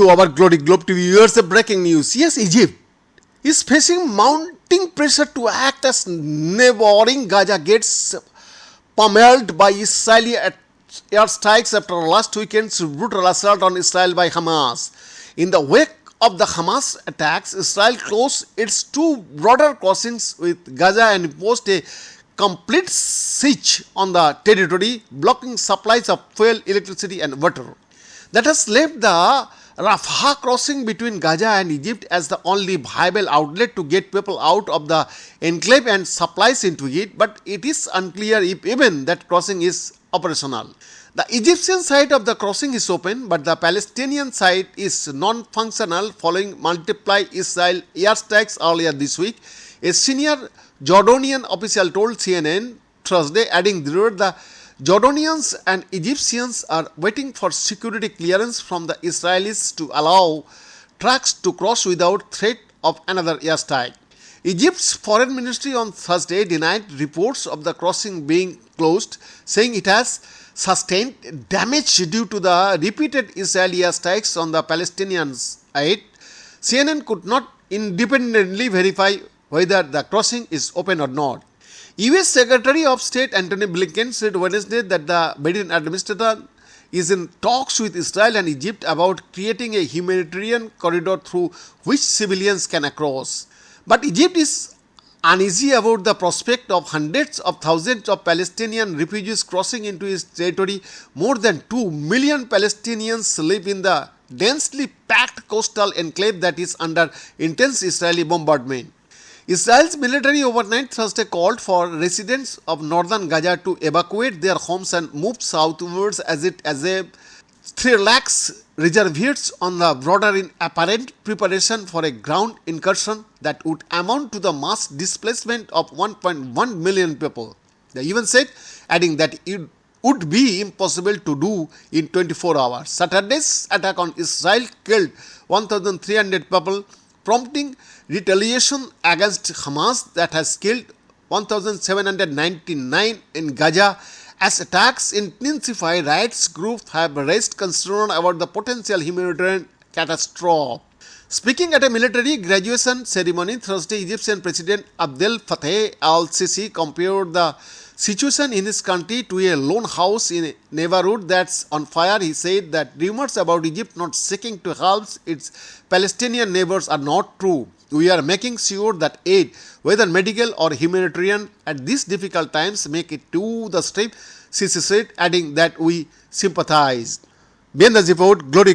to our Glory Globe TV viewers, breaking news. Yes, Egypt is facing mounting pressure to act as neighboring Gaza gets pummeled by Israeli airstrikes after last weekend's brutal assault on Israel by Hamas. In the wake of the Hamas attacks, Israel closed its two border crossings with Gaza and imposed a complete siege on the territory, blocking supplies of fuel, electricity and water. That has left the Rafah crossing between Gaza and Egypt as the only viable outlet to get people out of the enclave and supplies into it, but it is unclear if even that crossing is operational. The Egyptian side of the crossing is open, but the Palestinian side is non-functional following multiple Israel airstrikes earlier this week. A senior Jordanian official told CNN Thursday, adding the Jordanians and Egyptians are waiting for security clearance from the Israelis to allow trucks to cross without threat of another airstrike. Egypt's foreign ministry on Thursday denied reports of the crossing being closed, saying it has sustained damage due to the repeated Israeli airstrikes on the Palestinian side. CNN could not independently verify whether the crossing is open or not. US Secretary of State Antony Blinken said Wednesday that the Biden administration is in talks with Israel and Egypt about creating a humanitarian corridor through which civilians can cross. But Egypt is uneasy about the prospect of hundreds of thousands of Palestinian refugees crossing into its territory. More than 2 million Palestinians live in the densely packed coastal enclave that is under intense Israeli bombardment. Israel's military overnight Thursday called for residents of northern Gaza to evacuate their homes and move southwards as a 3 lakhs reservoirs on the border in apparent preparation for a ground incursion that would amount to the mass displacement of 1.1 million people. They even said, adding that it would be impossible to do in 24 hours. Saturday's attack on Israel killed 1,300 people, prompting retaliation against Hamas that has killed 1,799 in Gaza. As attacks intensify, rights groups have raised concern about the potential humanitarian catastrophe. Speaking at a military graduation ceremony Thursday, Egyptian President Abdel Fattah al-Sisi compared the situation in his country to a lone house in a neighborhood that's on fire. He said that rumors about Egypt not seeking to help its Palestinian neighbors are not true. We are making sure that aid, whether medical or humanitarian, at these difficult times make it to the street, Sisi said, adding that we sympathize. Beyond the report, Glory